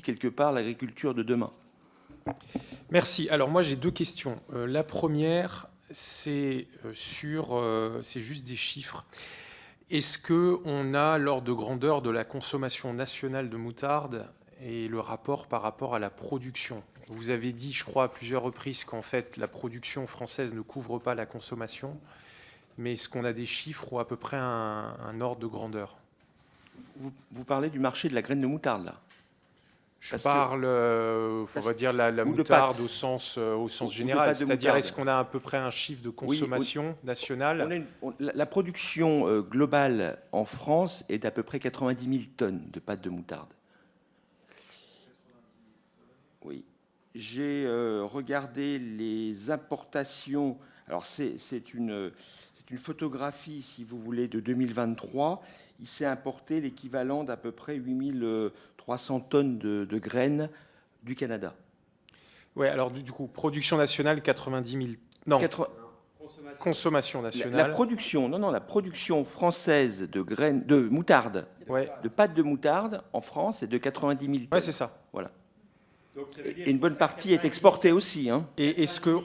quelque part l'agriculture de demain. Merci. Alors moi j'ai deux questions. La première, c'est juste des chiffres. Est-ce qu'on a l'ordre de grandeur de la consommation nationale de moutarde et le rapport par rapport à la production? Vous avez dit, je crois, à plusieurs reprises qu'en fait la production française ne couvre pas la consommation, mais est-ce qu'on a des chiffres ou à peu près un ordre de grandeur? Vous parlez du marché de la graine de moutarde, là? Je parle, on va dire la ou de moutarde pâte. au sens Ou de général. pâte de C'est-à-dire, moutarde. est-ce qu'on a à peu près un chiffre de consommation nationale? La production globale en France est d'à peu près 90 000 tonnes de pâte de moutarde. Oui. J'ai regardé les importations. Alors, c'est une photographie, si vous voulez, de 2023. Il s'est importé l'équivalent d'à peu près 8300 tonnes de graines du Canada. Oui, alors du coup, production nationale, 90 000. Non, consommation nationale. La production française de graines, de moutarde, Ouais. de pâte de moutarde en France est de 90 000 tonnes. Ouais, c'est ça. Voilà. Et une bonne partie est exportée aussi. Hein. Et est-ce que...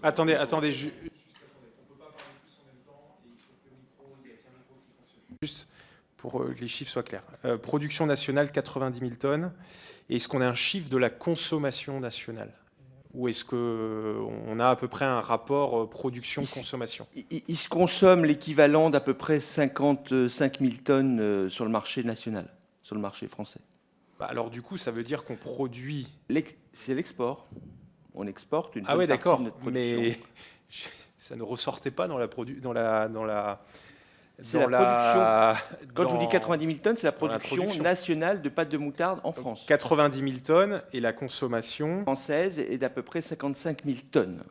Attendez, juste pour que les chiffres soient clairs. Production nationale, 90 000 tonnes. Et est-ce qu'on a un chiffre de la consommation nationale? Ou est-ce qu'on a à peu près un rapport production-consommation? Il se consomme l'équivalent d'à peu près 55 000 tonnes sur le marché national, sur le marché français. Alors du coup, ça veut dire qu'on produit... C'est l'export. On exporte une Ah ouais, bonne partie de notre d'accord, production. mais ça ne ressortait pas dans la production. C'est la production. Quand je vous dis 90 000 tonnes, c'est la production nationale de pâte de moutarde en France. 90 000 tonnes et la consommation française est d'à peu près 55 000 tonnes.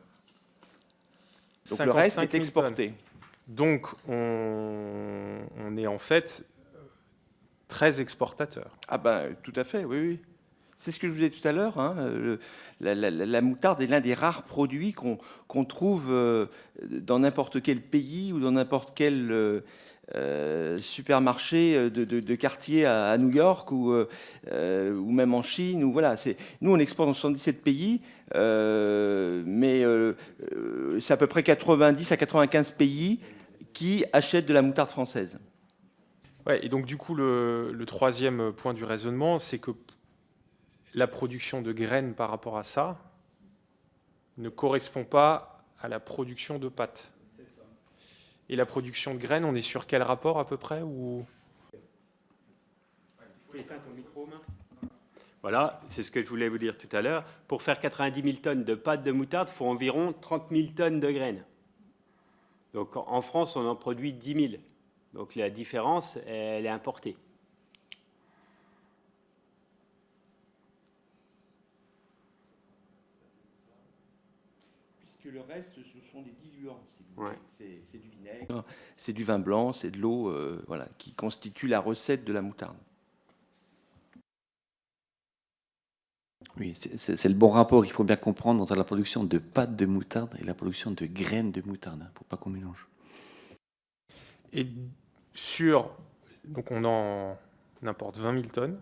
Donc le reste est exporté. Donc on est en fait très exportateur. Ah ben tout à fait, oui, oui. C'est ce que je vous disais tout à l'heure. Hein, la moutarde est l'un des rares produits qu'on trouve dans n'importe quel pays ou dans n'importe quel supermarché de quartier à New York ou même en Chine. Ou voilà, nous, on exporte dans 77 pays, mais c'est à peu près 90 à 95 pays qui achètent de la moutarde française. Ouais, et donc du coup, le troisième point du raisonnement, c'est que la production de graines par rapport à ça ne correspond pas à la production de pâtes. Et la production de graines, on est sur quel rapport à peu près ou... Il faut éteindre ton micro, Marc. Voilà, c'est ce que je voulais vous dire tout à l'heure. Pour faire 90 000 tonnes de pâte de moutarde, il faut environ 30 000 tonnes de graines. Donc en France, on en produit 10 000. Donc la différence, elle est importée. Puisque le reste, ce sont des diluants. Ouais. C'est du vinaigre, c'est du vin blanc, c'est de l'eau voilà, qui constitue la recette de la moutarde. Oui, c'est le bon rapport qu'il faut bien comprendre entre la production de pâte de moutarde et la production de graines de moutarde. Il ne faut pas qu'on mélange. Et donc on en importe 20 000 tonnes.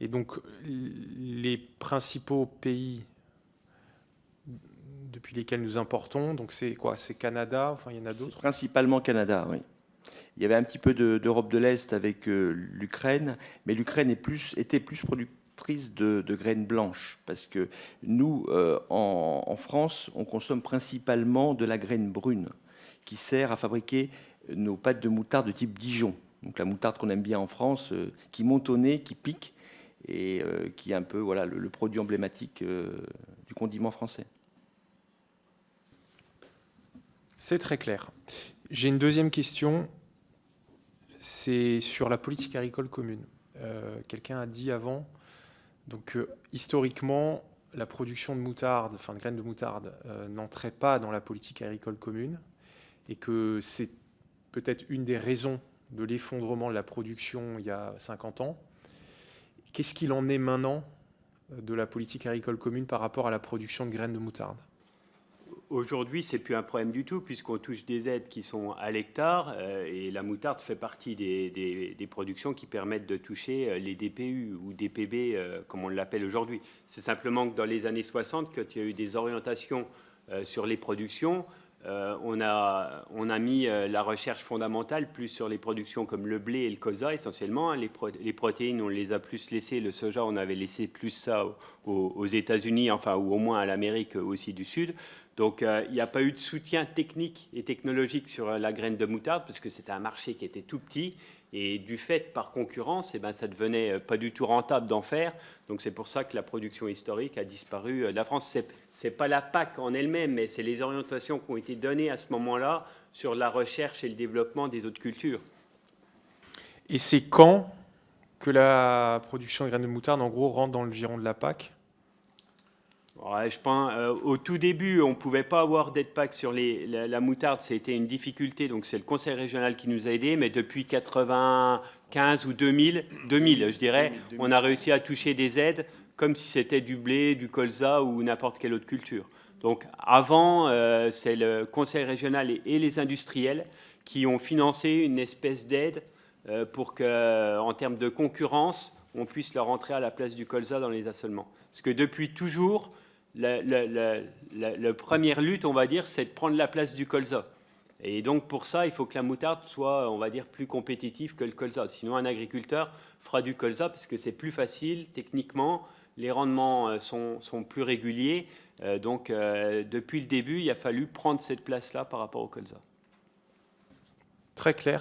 Et donc les principaux pays depuis lesquels nous importons, donc c'est quoi? C'est Canada, enfin il y en a d'autres? Principalement Canada, oui. Il y avait un petit peu d'Europe de l'Est avec l'Ukraine, mais l'Ukraine était plus productrice de graines blanches, parce que nous, en France, on consomme principalement de la graine brune, qui sert à fabriquer nos pâtes de moutarde de type Dijon. Donc la moutarde qu'on aime bien en France, qui monte au nez, qui pique, et qui est un peu voilà, le produit emblématique du condiment français. C'est très clair. J'ai une deuxième question, c'est sur la politique agricole commune. Quelqu'un a dit avant, donc historiquement, la production de moutarde, enfin de graines de moutarde, n'entrait pas dans la politique agricole commune, et que c'est peut-être une des raisons de l'effondrement de la production il y a 50 ans. Qu'est-ce qu'il en est maintenant de la politique agricole commune par rapport à la production de graines de moutarde? Aujourd'hui, c'est plus un problème du tout, puisqu'on touche des aides qui sont à l'hectare, et la moutarde fait partie des productions qui permettent de toucher les DPU ou DPB, comme on l'appelle aujourd'hui. C'est simplement que dans les années 60, quand il y a eu des orientations sur les productions, on a mis la recherche fondamentale plus sur les productions comme le blé et le colza essentiellement. Les protéines, on les a plus laissées. Le soja, on avait laissé plus ça aux États-Unis, enfin, ou au moins à l'Amérique aussi du Sud. Donc, il n'y a pas eu de soutien technique et technologique sur la graine de moutarde parce que c'était un marché qui était tout petit. Et du fait, par concurrence, ça devenait pas du tout rentable d'en faire. Donc, c'est pour ça que la production historique a disparu de la France. Ce n'est pas la PAC en elle-même, mais c'est les orientations qui ont été données à ce moment-là sur la recherche et le développement des autres cultures. Et c'est quand que la production de graines de moutarde, en gros, rentre dans le giron de la PAC ? Ouais, je pense, au tout début, on ne pouvait pas avoir d'aide PAC sur la moutarde. C'était une difficulté. Donc, c'est le Conseil régional qui nous a aidés. Mais depuis 1995 ou 2000, je dirais, on a réussi à toucher des aides comme si c'était du blé, du colza ou n'importe quelle autre culture. Donc, avant, c'est le Conseil régional et les industriels qui ont financé une espèce d'aide pour qu'en termes de concurrence, on puisse leur entrer à la place du colza dans les assolements. Parce que depuis toujours, la première lutte, on va dire, c'est de prendre la place du colza. Et donc, pour ça, il faut que la moutarde soit, on va dire, plus compétitive que le colza. Sinon, un agriculteur fera du colza parce que c'est plus facile techniquement, les rendements sont plus réguliers. Donc, depuis le début, il a fallu prendre cette place-là par rapport au colza. Très clair.